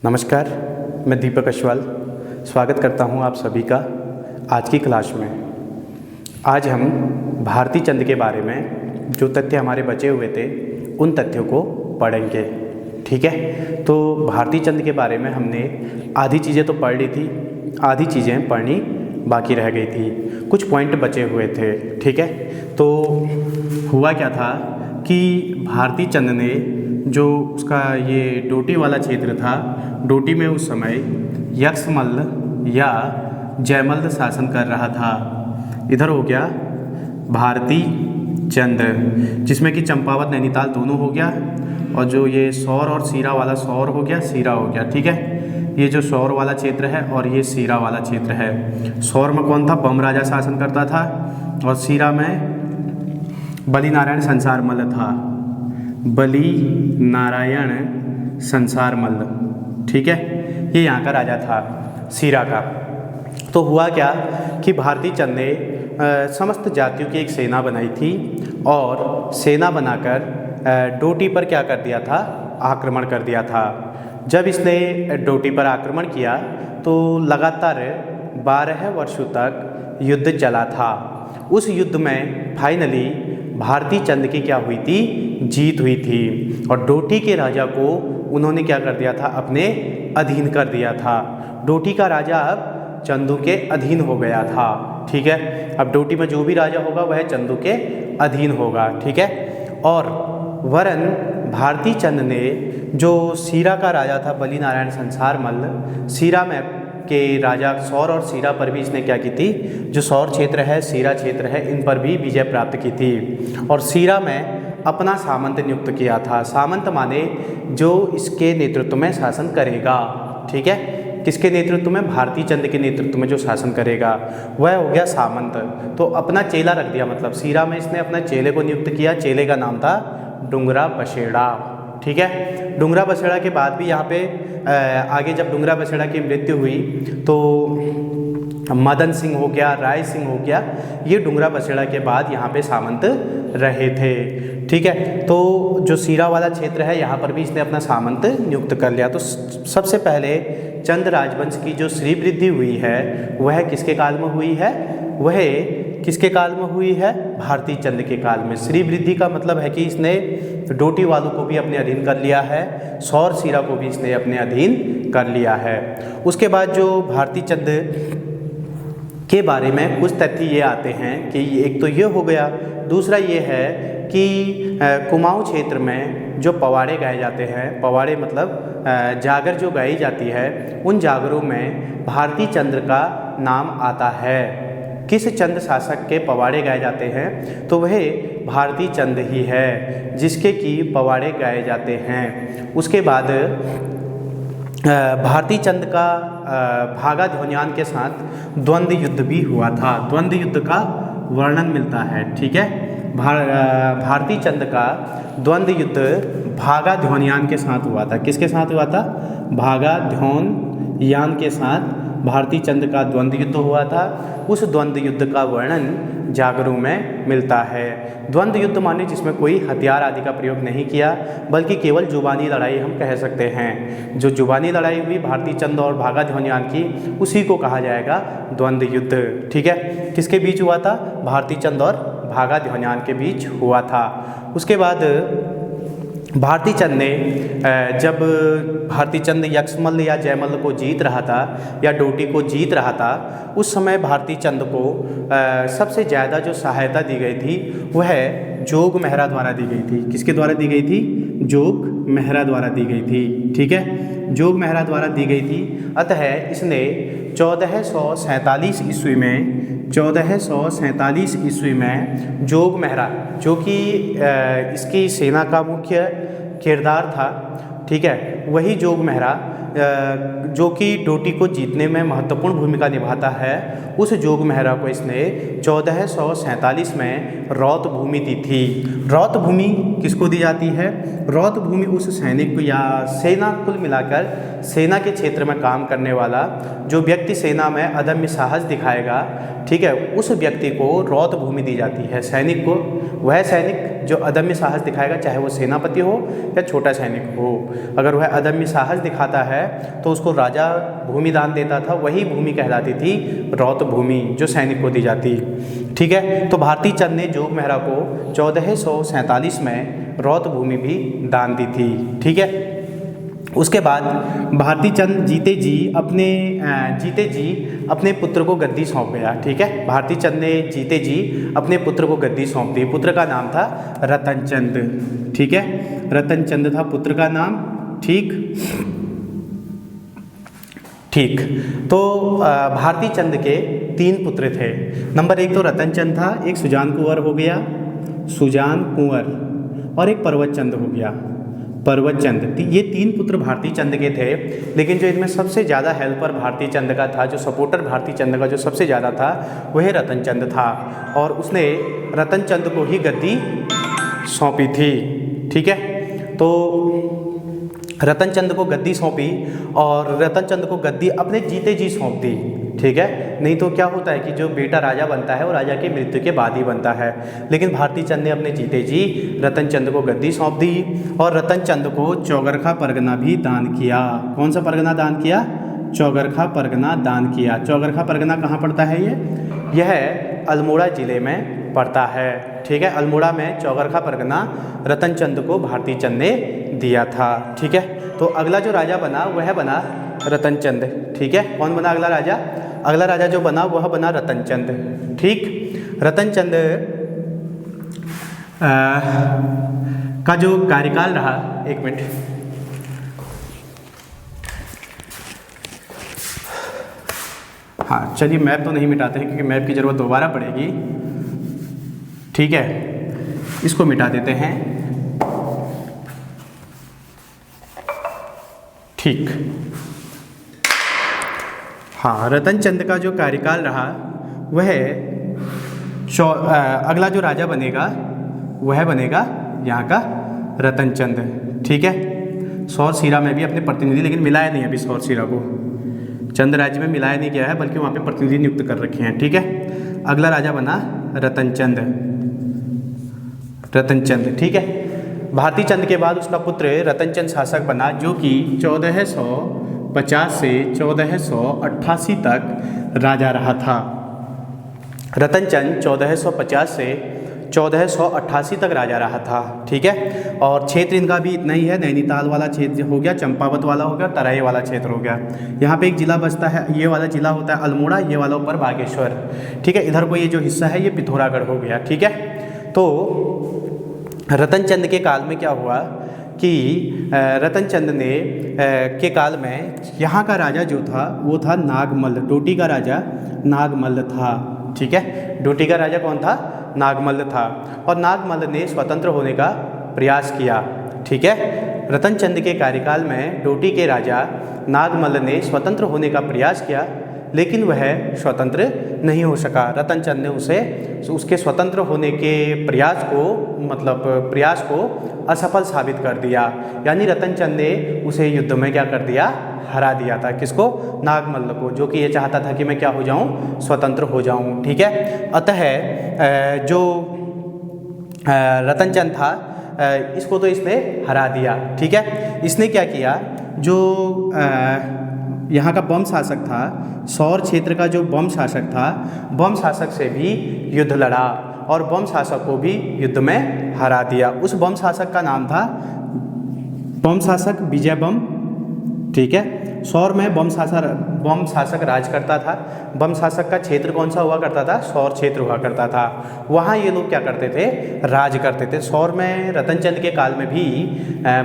नमस्कार, मैं दीपक अश्वाल स्वागत करता हूं आप सभी का आज की क्लास में। आज हम भारती चंद के बारे में जो तथ्य हमारे बचे हुए थे उन तथ्यों को पढ़ेंगे। ठीक है, तो भारती चंद के बारे में हमने आधी चीज़ें तो पढ़ ली थी, आधी चीज़ें पढ़नी बाकी रह गई थी, कुछ पॉइंट बचे हुए थे। ठीक है, तो हुआ क्या था कि भारती चंद ने जो उसका ये डोटी वाला क्षेत्र था, डोटी में उस समय यक्षमल्ल या जयमल्ल शासन कर रहा था। इधर हो गया भारती चंद, जिसमें कि चंपावत नैनीताल दोनों हो गया, और जो ये सौर और सीरा वाला, सौर हो गया सीरा हो गया। ठीक है, ये जो सौर वाला क्षेत्र है और ये सीरा वाला क्षेत्र है। सौर में कौन था? बम राजा शासन करता था, और सीरा में बलि नारायण संसार मल्ल था, बलि नारायण संसार मल्ल। ठीक है, ये यहाँ का राजा था सीरा का। तो हुआ क्या कि भारती चंद ने समस्त जातियों की एक सेना बनाई थी, और सेना बनाकर डोटी पर क्या कर दिया था? आक्रमण कर दिया था। जब इसने डोटी पर आक्रमण किया तो लगातार 12 वर्षों तक युद्ध चला था। उस युद्ध में फाइनली भारती चंद की क्या हुई थी? जीत हुई थी, और डोटी के राजा को उन्होंने क्या कर दिया था? अपने अधीन कर दिया था। डोटी का राजा अब चंदू के अधीन हो गया था। ठीक है, अब डोटी में जो भी राजा होगा वह चंदू के अधीन होगा। ठीक है, और वरन भारती चंद ने जो सीरा का राजा था बलि नारायण संसार मल्ल, सीरा में के राजा सौर और सीरा पर भी इसने क्या की थी? जो सौर क्षेत्र है, सीरा क्षेत्र है, इन पर भी विजय प्राप्त की थी, और सीरा में अपना सामंत नियुक्त किया था। सामंत माने जो इसके नेतृत्व में शासन करेगा। ठीक है, किसके नेतृत्व में? भारती चंद के नेतृत्व में जो शासन करेगा वह हो गया सामंत। तो अपना चेला रख दिया, मतलब सीरा में इसने अपने चेले को नियुक्त किया। चेले का नाम था डुंगरा बसेड़ा। ठीक है, डुंगरा बसेड़ा के बाद भी यहाँ पे आगे जब डुंगरा बसेड़ा की मृत्यु हुई तो मदन सिंह हो गया, राय सिंह हो गया, ये डुंगरा बसेड़ा के बाद यहाँ पे सामंत रहे थे। ठीक है, तो जो सीरा वाला क्षेत्र है यहाँ पर भी इसने अपना सामंत नियुक्त कर लिया। तो सबसे पहले चंद राजवंश की जो श्री वृद्धि हुई है वह किसके काल में हुई है? वह किसके काल में हुई है? भारती चंद के काल में। श्री वृद्धि का मतलब है कि इसने डोटी वालों को भी अपने अधीन कर लिया है, सौर सीरा को भी इसने अपने अधीन कर लिया है। उसके बाद जो भारती चंद के बारे में कुछ तथ्य ये आते हैं कि एक तो ये हो गया, दूसरा ये है कि कुमाऊं क्षेत्र में जो पवाड़े गाए जाते हैं, पवाड़े मतलब जागर जो गाई जाती है, उन जागरों में भारती चंद्र का नाम आता है। किस चंद शासक के पवाड़े गाए जाते हैं? तो वह भारती चंद ही है जिसके की पवाड़े गाए जाते हैं। उसके बाद भारती चंद का भागा ध्वन्यान के साथ द्वंद्व युद्ध भी हुआ था। द्वंद्व युद्ध का वर्णन मिलता है। ठीक है, भारती चंद का द्वंद्व युद्ध भागा ध्वन्यान के साथ हुआ था। किसके साथ हुआ था? भागा ध्वन्यान के साथ भारती चंद का द्वंद्व युद्ध हुआ था। उस द्वंद्व युद्ध का वर्णन जागरों में मिलता है। द्वंद्व युद्ध माने जिसमें कोई हथियार आदि का प्रयोग नहीं किया, बल्कि केवल जुबानी लड़ाई हम कह सकते हैं। जो जुबानी लड़ाई हुई भारती चंद और भागा ध्वन्यान की, उसी को कहा जाएगा द्वंद्व युद्ध। ठीक है, किसके बीच हुआ था? भारती चंद और भागा ध्वन्यान के बीच हुआ था। उसके बाद भारती चंद ने जब भारती चंद यक्षमल्ल या जयमल्ल को जीत रहा था या डोटी को जीत रहा था, उस समय भारती चंद को सबसे ज़्यादा जो सहायता दी गई थी वह जोग मेहरा द्वारा दी गई थी। किसके द्वारा दी गई थी? जोग मेहरा द्वारा दी गई थी। ठीक है, जोग मेहरा द्वारा दी गई थी। अतः इसने 1447 ईस्वी में 1447 ईस्वी में जोग मेहरा, जो कि इसकी सेना का मुख्य किरदार था, ठीक है, वही जोग मेहरा जो कि डोटी को जीतने में महत्वपूर्ण भूमिका निभाता है, उस जोग मेहरा को इसने 1447 में रौत भूमि दी थी। रौत भूमि किसको दी जाती है? रौत भूमि उस सैनिक को या सेना, कुल मिलाकर सेना के क्षेत्र में काम करने वाला जो व्यक्ति सेना में अदम्य साहस दिखाएगा, ठीक है, उस व्यक्ति को रौत भूमि दी जाती है। सैनिक को, वह सैनिक जो अदम्य साहस दिखाएगा, चाहे वो सेनापति हो या छोटा सैनिक हो, अगर वह अदम्य साहस दिखाता है तो उसको राजा भूमि दान देता था, वही भूमि कहलाती थी रौत भूमि, जो सैनिक को दी जाती। ठीक है, तो भारती चंद ने जोग मेहरा को 1447 में रौत भूमि भी दान दी थी। ठीक है, उसके बाद भारती चंद जीते जी अपने पुत्र को गद्दी सौंप गया। ठीक है, भारती चंद ने जीते जी अपने पुत्र को गद्दी सौंप दी। पुत्र का नाम था रतन चंद। ठीक है, रतन चंद था पुत्र का नाम। ठीक, तो भारती चंद के 3 पुत्र थे। नंबर 1 तो रतन चंद था, एक सुजान कुंवर हो गया, सुजान कुंवर, और एक पर्वत चंद हो गया, पर्वत चंद। ये 3 पुत्र भारती चंद के थे, लेकिन जो इनमें सबसे ज़्यादा हेल्पर भारती चंद का था, जो सपोर्टर भारती चंद का जो सबसे ज़्यादा था, वह रतन चंद था, और उसने रतन चंद को ही गद्दी सौंपी थी। ठीक है, तो रतन चंद को गद्दी सौंपी और रतन चंद को गद्दी अपने जीते जी सौंप दी। ठीक है, नहीं तो क्या होता है कि जो बेटा राजा बनता है वो राजा की मृत्यु के बाद ही बनता है, लेकिन भारती चंद ने अपने जीते जी रतन चंद को गद्दी सौंप दी और रतन चंद को चौगरखा परगना भी दान किया। कौन सा परगना दान किया? चौगरखा परगना दान किया। चौगरखा परगना कहाँ पड़ता है? यह अल्मोड़ा ज़िले में पड़ता है। ठीक है, अल्मोड़ा में चौगरखा परगना रतन चंद को भारती चंद ने दिया था। ठीक है, तो अगला जो राजा बना वह बना रतन चंद। ठीक है, कौन बना अगला राजा? अगला राजा जो बना वह बना रतन चंद। ठीक, रतन चंद का जो कार्यकाल रहा, 1 मिनट, हाँ चलिए मैप तो नहीं मिटाते हैं क्योंकि मैप की ज़रूरत दोबारा पड़ेगी। ठीक है, इसको मिटा देते हैं। ठीक, हाँ, रतन चंद का जो कार्यकाल रहा वह अगला जो राजा बनेगा वह बनेगा यहाँ का रतन चंद। ठीक है, सौर सीरा में भी अपने प्रतिनिधि, लेकिन मिलाया नहीं अभी सौर सीरा को, चंद राज्य में मिलाया नहीं गया है, बल्कि वहाँ पे प्रतिनिधि नियुक्त कर रखे हैं। ठीक है, अगला राजा बना रतन चंद। रतन चंद, ठीक है, भारती चंद के बाद उसका पुत्र रतन चंद शासक बना, जो कि 1450 से 1488 तक राजा रहा था। रतन चंद 1450 से 1488 तक राजा रहा था। ठीक है, और क्षेत्र इनका भी इतना ही है, नैनीताल वाला क्षेत्र हो गया, चंपावत वाला हो गया, तराई वाला क्षेत्र हो गया। यहाँ पे एक जिला बचता है, ये वाला जिला होता है अल्मोड़ा, ये वाला ऊपर बागेश्वर। ठीक है, इधर को ये जो हिस्सा है ये पिथौरागढ़ हो गया। ठीक है, तो रतन चंद के काल में क्या हुआ कि रतन चंद ने के काल में यहाँ का राजा जो था वो था नागमल्ल, डोटी का राजा नागमल्ल था। ठीक है, डोटी का राजा कौन था? नागमल्ल था, और नागमल्ल ने स्वतंत्र होने का प्रयास किया। ठीक है, रतन चंद के कार्यकाल में डोटी के राजा नागमल्ल ने स्वतंत्र होने का प्रयास किया, लेकिन वह स्वतंत्र नहीं हो सका। रतन चंद ने उसके स्वतंत्र होने के प्रयास को असफल साबित कर दिया, यानी रतन चंद ने उसे युद्ध में क्या कर दिया? हरा दिया था। किसको? नागमल्ल को, जो कि ये चाहता था कि मैं क्या हो जाऊं? स्वतंत्र हो जाऊं। ठीक है, अतः जो रतन चंद था इसको तो इसने हरा दिया। ठीक है, इसने क्या किया? जो यहाँ का बम शासक था, सौर क्षेत्र का जो बम शासक था, बम शासक से भी युद्ध लड़ा और बम शासक को भी युद्ध में हरा दिया। उस बम शासक का नाम था बम शासक विजय बम। ठीक है, सौर में बम शासक राज करता था। बम शासक का क्षेत्र कौन सा हुआ करता था? सौर क्षेत्र हुआ करता था। वहाँ ये लोग क्या करते थे? राज करते थे। सौर में रतन चंद के काल में भी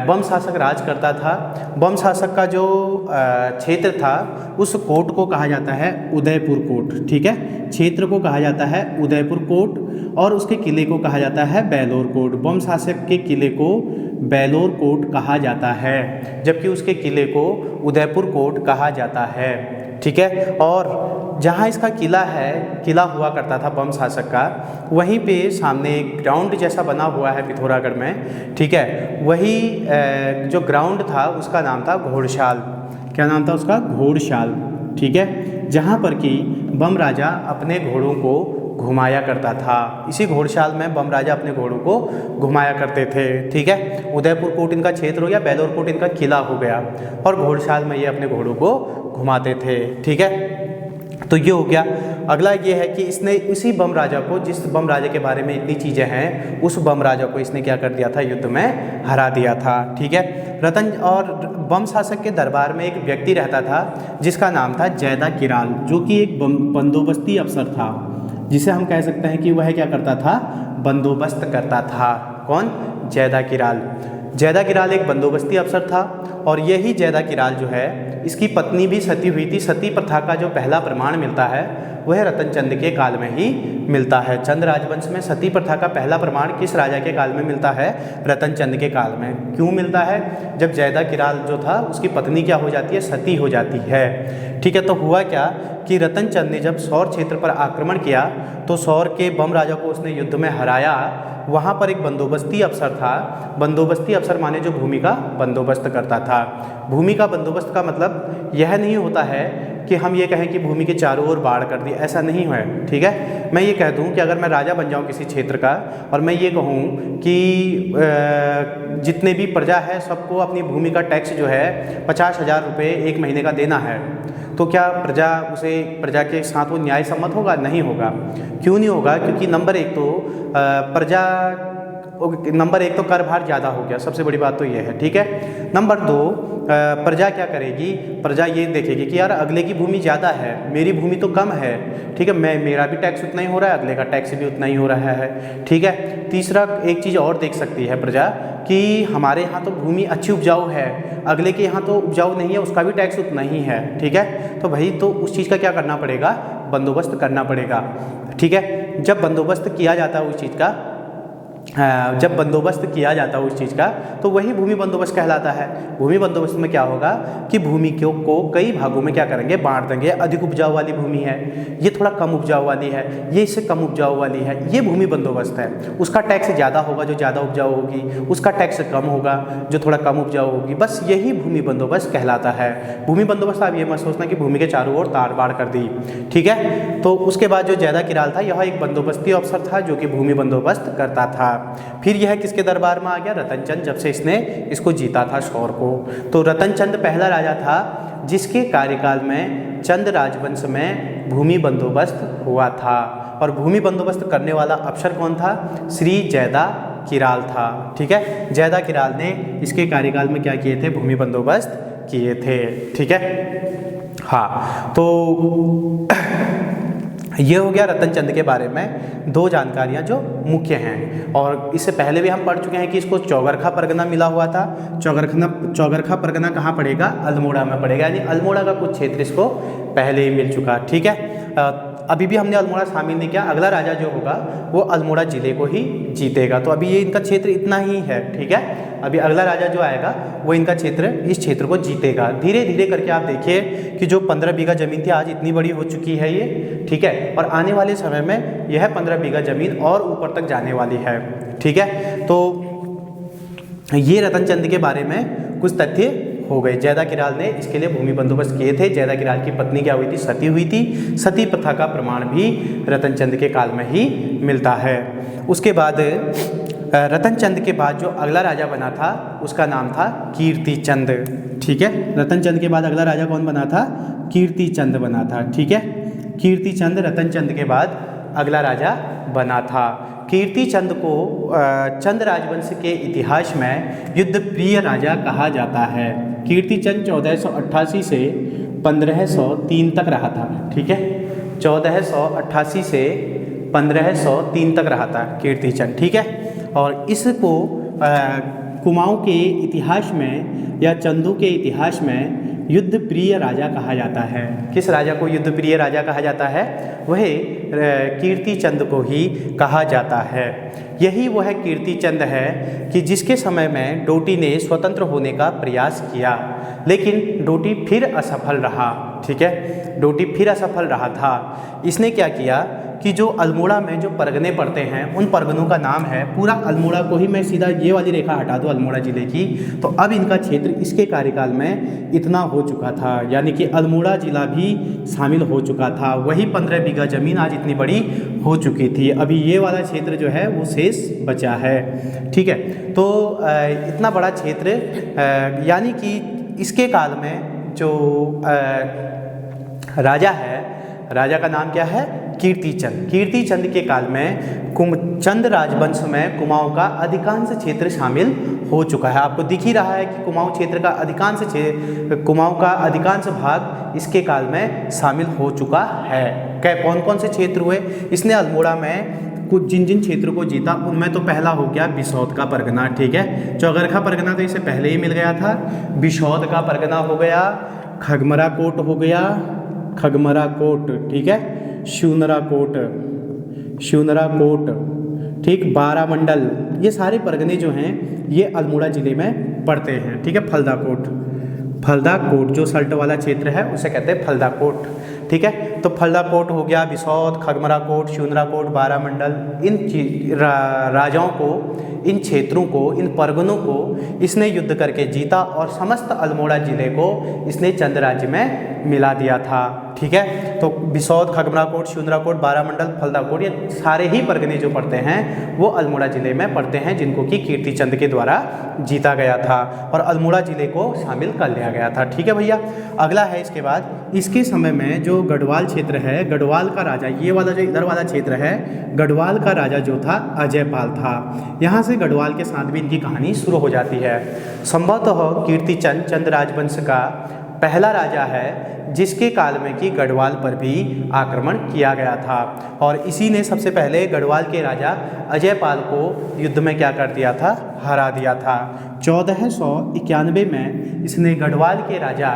बम शासक राज करता था। बम शासक का जो क्षेत्र था उस कोट को कहा जाता है उदयपुर कोट। ठीक है, क्षेत्र को कहा जाता है उदयपुर कोट और उसके किले को कहा जाता है बेलोर कोट। बम शासक के किले को बेलोर कोट कहा जाता है, जबकि उसके किले को उदयपुर कोट कहा जाता है। ठीक है, और जहाँ इसका किला हुआ करता था बम शासक का, वहीं पे सामने एक ग्राउंड जैसा बना हुआ है पिथौरागढ़ में। ठीक है, वही जो ग्राउंड था उसका नाम था घोड़शाल। क्या नाम था उसका? घोड़शाल। ठीक है, जहाँ पर कि बम राजा अपने घोड़ों को घुमाया करता था। इसी घोड़शाल में बम राजा अपने घोड़ों को घुमाया करते थे। ठीक है, उदयपुर कोट इनका क्षेत्र हो गया, बेलोर कोट इनका किला हो गया, और घोड़शाल में ये अपने घोड़ों को घुमाते थे। ठीक है, तो ये हो गया। अगला ये है कि इसने इसी बम राजा को, जिस बम राजा के बारे में इतनी चीज़ें हैं, उस बम राजा को इसने क्या कर दिया था, युद्ध में हरा दिया था। ठीक है, रतन और बम शासक के दरबार में एक व्यक्ति रहता था जिसका नाम था जैदा किराल, जो कि एक बंदोबस्ती अफसर था, जिसे हम कह सकते हैं कि वह क्या करता था, बंदोबस्त करता था। कौन? जैदा किराल। जैदा किराल एक बंदोबस्ती अफसर था, और यही जैदा किराल जो है, इसकी पत्नी भी सती हुई थी। सती प्रथा का जो पहला प्रमाण मिलता है वह रतन चंद के काल में ही मिलता है। चंद राजवंश में सती प्रथा का पहला प्रमाण किस राजा के काल में मिलता है? रतन चंद के काल में। क्यों मिलता है? जब जैदा किराल जो था उसकी पत्नी क्या हो जाती है, सती हो जाती है। ठीक है, तो हुआ क्या कि रतन चंद ने जब सौर क्षेत्र पर आक्रमण किया तो सौर के बम राजा को उसने युद्ध में हराया। वहाँ पर एक बंदोबस्ती अफसर था। बंदोबस्ती अफसर माने जो भूमि का बंदोबस्त करता था। भूमि का बंदोबस्त का मतलब यह नहीं होता है कि हम ये कहें कि भूमि के चारों ओर बाढ़ कर दी, ऐसा नहीं है। ठीक है, मैं ये कह दूं कि अगर मैं राजा बन जाऊं किसी क्षेत्र का, और मैं ये कहूं कि जितने भी प्रजा है सबको अपनी भूमि का टैक्स जो है 50,000 रुपये एक महीने का देना है, तो क्या प्रजा के साथ वो न्याय सम्मत होगा? नहीं होगा। क्यों नहीं होगा? क्योंकि नंबर एक तो कर भार ज़्यादा हो गया, सबसे बड़ी बात तो ये है। ठीक है, नंबर दो, प्रजा क्या करेगी? प्रजा ये देखेगी कि यार अगले की भूमि ज़्यादा है, मेरी भूमि तो कम है। ठीक है, मेरा भी टैक्स उतना ही हो रहा है, अगले का टैक्स भी उतना ही हो रहा है। ठीक है, तीसरा एक चीज़ और देख सकती है प्रजा कि हमारे यहाँ तो भूमि अच्छी उपजाऊ है, अगले के यहाँ तो उपजाऊ नहीं है, उसका भी टैक्स उतना ही है। ठीक है, तो भाई तो उस चीज़ का क्या करना पड़ेगा? बंदोबस्त करना पड़ेगा। ठीक है, जब बंदोबस्त किया जाता है उस चीज़ का, जब बंदोबस्त किया जाता है उस चीज़ का, तो वही भूमि बंदोबस्त कहलाता है। भूमि बंदोबस्त में क्या होगा कि भूमि को कई भागों में क्या करेंगे, बांट देंगे। अधिक उपजाऊ वाली भूमि है, ये थोड़ा कम उपजाऊ वाली है, ये इससे कम उपजाऊ वाली है, ये भूमि बंदोबस्त है। उसका टैक्स ज़्यादा होगा जो ज़्यादा उपजाऊ होगी, उसका टैक्स कम होगा जो थोड़ा कम उपजाऊ होगी, बस यही भूमि बंदोबस्त कहलाता है। भूमि बंदोबस्त आप ये मत सोचना कि भूमि के चारों ओर ताड़ बाड़ कर दी। ठीक है, तो उसके बाद जो जैदा किराल था, यह एक बंदोबस्ती अफसर था जो कि भूमि बंदोबस्त करता था। फिर यह किसके दरबार में आ गया? रतन चंद, जब से इसने इसको जीता था सौर को। तो रतन चंद पहला राजा था जिसके कार्यकाल में चंद राजवंश में भूमि बंदोबस्त हुआ था। और भूमि बंदोबस्त करने वाला अफसर कौन था? श्री जैदा किराल था। ठीक है, जैदा किराल ने इसके कार्यकाल में क्या किए थे? भूमि बंदोबस्त किए थे। ठीक है, हाँ, तो ये हो गया रतन चंद के बारे में दो जानकारियाँ जो मुख्य हैं। और इससे पहले भी हम पढ़ चुके हैं कि इसको चौगरखा परगना मिला हुआ था। चौगरखा परगना कहाँ पड़ेगा? अल्मोड़ा में पड़ेगा, यानी अल्मोड़ा का कुछ क्षेत्र इसको पहले ही मिल चुका। ठीक है, अभी भी हमने अल्मोड़ा शामिल नहीं किया। अगला राजा जो होगा वो अल्मोड़ा जिले को ही जीतेगा। तो अभी ये इनका क्षेत्र इतना ही है। ठीक है, अभी अगला राजा जो आएगा वो इनका क्षेत्र, इस क्षेत्र को जीतेगा। धीरे धीरे करके आप देखिए कि जो 15 बीघा ज़मीन थी आज इतनी बड़ी हो चुकी है ये। ठीक है, और आने वाले समय में यह 15 बीघा ज़मीन और ऊपर तक जाने वाली है। ठीक है, तो ये रतन चंद के बारे में कुछ तथ्य हो गए। जैदा किराल ने इसके लिए भूमि बंदोबस्त किए थे। जैदा किराल की पत्नी क्या हुई थी? सती हुई थी। सती प्रथा का प्रमाण भी रतन चंद के काल में ही मिलता है। उसके बाद रतन चंद के बाद जो अगला राजा बना था उसका नाम था कीर्ति चंद। ठीक है, रतन चंद के बाद अगला राजा कौन बना था? कीर्ति चंद बना था। ठीक है, कीर्ति चंद रतन चंद के बाद अगला राजा बना था। कीर्ति चंद को चंद राजवंश के इतिहास में युद्ध प्रिय राजा कहा जाता है। कीर्ति चंद 1488 से 1503 तक रहा था। ठीक है, 1488 से 1503 तक रहा था कीर्ति चंद। ठीक है, और इसको कुमाऊं के इतिहास में या चंदू के इतिहास में युद्ध प्रिय राजा कहा जाता है। किस राजा को युद्ध प्रिय राजा कहा जाता है? वह कीर्ति चंद को ही कहा जाता है। यही वह कीर्ति चंद है कि जिसके समय में डोटी ने स्वतंत्र होने का प्रयास किया, लेकिन डोटी फिर असफल रहा। ठीक है, डोटी फिर असफल रहा था। इसने क्या किया कि जो अल्मोड़ा में जो परगने पड़ते हैं उन परगनों का नाम है, पूरा अल्मोड़ा को ही मैं सीधा ये वाली रेखा हटा दूँ अल्मोड़ा ज़िले की, तो अब इनका क्षेत्र इसके कार्यकाल में इतना हो चुका था, यानी कि अल्मोड़ा ज़िला भी शामिल हो चुका था। वही 15 बीघा ज़मीन आज इतनी बड़ी हो चुकी थी। अभी ये वाला क्षेत्र जो है वो शेष बचा है, ठीक है। तो इतना बड़ा क्षेत्र, यानी कि इसके काल में जो राजा है, राजा का नाम क्या है, कीर्तिचंद। कीर्तिचंद के काल में चंद राजवंश में कुमाऊं का अधिकांश क्षेत्र शामिल हो चुका है। आपको दिख ही रहा है कि कुमाऊं क्षेत्र का कुमाऊं का अधिकांश भाग इसके काल में शामिल हो चुका है। कौन कौन से क्षेत्र हुए, इसने अल्मोड़ा में कुछ जिन जिन क्षेत्रों को जीता उनमें तो पहला हो गया बिसौद का परगना, ठीक है। चौगरखा परगना तो इसे पहले ही मिल गया था। बिसौद का परगना हो गया, खगमरा कोट हो गया, खगमरा कोट, ठीक है, शिवनरा कोट, ठीक, बारामंडल, ये सारे परगने जो हैं ये अल्मोड़ा ज़िले में पड़ते हैं, ठीक है। फलदा कोट जो सल्ट वाला क्षेत्र है उसे कहते हैं फलदा कोट, ठीक है। तो फलदा कोट हो गया, बिसौद, खगमरा कोट, शिवनरा कोट, बारामंडल, इन राजाओं को, इन क्षेत्रों को, इन परगनों को इसने युद्ध करके जीता और समस्त अल्मोड़ा ज़िले को इसने चंद राज्य में मिला दिया था, ठीक है। तो बिसौद, खगमरा कोट, शिवनरा कोट, बारामंडल, फलदा कोट, ये सारे ही परगने जो पड़ते हैं वो अल्मोड़ा ज़िले में पड़ते हैं, जिनको कि कीर्तिचंद के द्वारा जीता गया था और अल्मोड़ा ज़िले को शामिल कर लिया गया था, ठीक है भैया। अगला है इसके बाद, इसके समय में जो गढ़वाल क्षेत्र है, गढ़वाल का राजा, ये वाला जो इधर वाला क्षेत्र है, गढ़वाल का राजा जो था अजयपाल था। यहाँ से गढ़वाल के साथ भी इनकी कहानी शुरू हो जाती है। संभवतः कीर्तिचंद चंद राजवंश का पहला राजा है जिसके काल में कि गढ़वाल पर भी आक्रमण किया गया था और इसी ने सबसे पहले गढ़वाल के राजा अजयपाल को युद्ध में क्या कर दिया था, हरा दिया था। 1491 में इसने गढ़वाल के राजा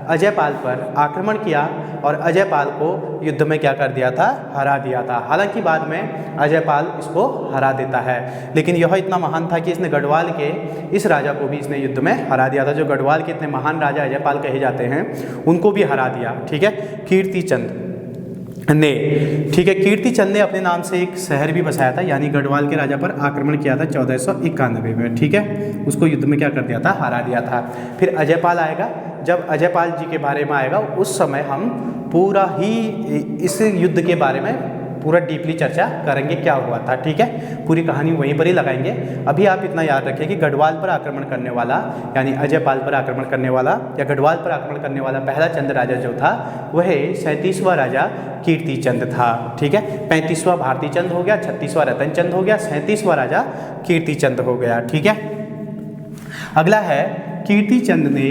अजयपाल पर आक्रमण किया और अजयपाल को युद्ध में क्या कर दिया था, हरा दिया था। हालांकि बाद में अजयपाल इसको हरा देता है, लेकिन यह इतना महान था कि इसने गढ़वाल के इस राजा को भी इसने युद्ध में हरा दिया था। जो गढ़वाल के इतने महान राजा अजयपाल कहे जाते हैं उनको भी हरा दिया, ठीक है, कीर्तिचंद ने, ठीक है। कीर्तिचंद ने अपने नाम से एक शहर भी बसाया था, यानी गढ़वाल के राजा पर आक्रमण किया था 1491 में, ठीक है। उसको युद्ध में क्या कर दिया था, हरा दिया था। फिर अजयपाल आएगा, जब अजयपाल जी के बारे में आएगा उस समय हम पूरा ही इस युद्ध के बारे में पूरा डीपली चर्चा करेंगे, क्या हुआ था, ठीक है। पूरी कहानी वहीं पर ही लगाएंगे। अभी आप इतना याद रखें कि गढ़वाल पर आक्रमण करने वाला, यानी अजयपाल पर आक्रमण करने वाला या गढ़वाल पर आक्रमण करने वाला पहला चंद राजा जो था वह 37वां राजा कीर्तिचंद था, ठीक है। 35वां भारती चंद हो गया, 36वां रतन चंद हो गया, 37वां राजा कीर्तिचंद हो गया, ठीक है। अगला है, कीर्तिचंद ने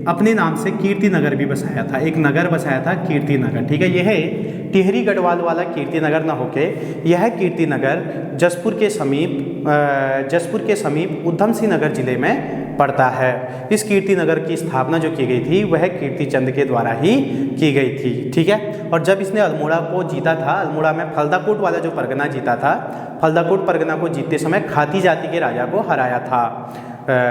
अपने नाम से कीर्तिनगर भी बसाया था, एक नगर बसाया था कीर्तिनगर, ठीक है। यह टिहरी गढ़वाल वाला कीर्तिनगर न होके यह कीर्तिनगर जसपुर के समीप उधम सिंह नगर जिले में पड़ता है। इस कीर्तिनगर की स्थापना जो की गई थी वह कीर्तिचंद के द्वारा ही की गई थी, ठीक है। और जब इसने अल्मोड़ा को जीता था, अल्मोड़ा में फलदाकोट वाला जो परगना जीता था, फलदाकोट परगना को जीतते समय खाती जाति के राजा को हराया था।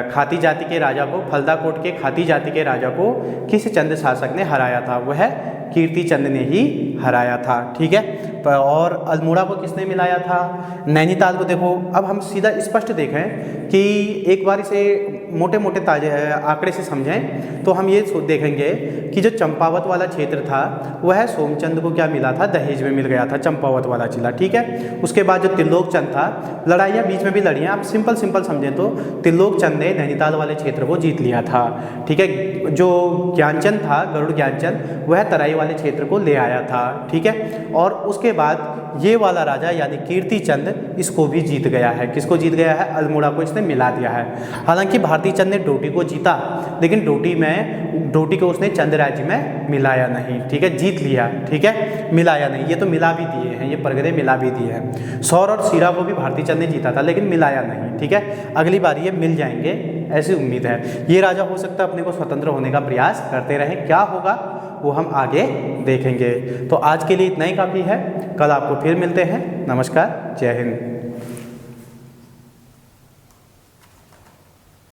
खाती जाति के राजा को, फलदाकोट के खाती जाति के राजा को किस चंद शासक ने हराया था, वह कीर्तिचंद ने ही हराया था, ठीक है। और अल्मोड़ा को किसने मिलाया था, नैनीताल को। देखो अब हम सीधा स्पष्ट देखें कि एक बार इसे मोटे मोटे ताजे आंकड़े से समझें तो हम ये देखेंगे कि जो चंपावत वाला क्षेत्र था वह सोमचंद को क्या मिला था, दहेज में मिल गया था चंपावत वाला जिला, ठीक है। उसके बाद जो त्रिलोकचंद था, लड़ाइयाँ बीच में भी लड़ी हैं, आप सिंपल समझें तो त्रिलोकचंद ने नैनीताल वाले क्षेत्र को जीत लिया था, ठीक है। जो ज्ञानचंद था, गरुड़ ज्ञानचंद, वह तराई वाले क्षेत्र को ले आया था, ठीक है। और उसके बाद ये वाला राजा यानी कीर्तिचंद इसको भी जीत गया है। किसको जीत गया है, अल्मोड़ा को इसने मिला दिया है। हालांकि भारती चंद ने डोटी को जीता, लेकिन डोटी को उसने चंद राज्य में मिलाया नहीं, ठीक है, जीत लिया, ठीक है, मिलाया नहीं। ये तो मिला भी दिए हैं, ये परगने मिला भी दिए हैं। सौर और सीरा को भी भारती चंद ने जीता था लेकिन मिलाया नहीं, ठीक है। अगली बार ये मिल जाएंगे ऐसी उम्मीद है। ये राजा हो सकता है अपने को स्वतंत्र होने का प्रयास करते रहें, क्या होगा वो हम आगे देखेंगे। तो आज के लिए इतना ही काफ़ी है, कल आपको फिर मिलते हैं। नमस्कार, जय हिंद।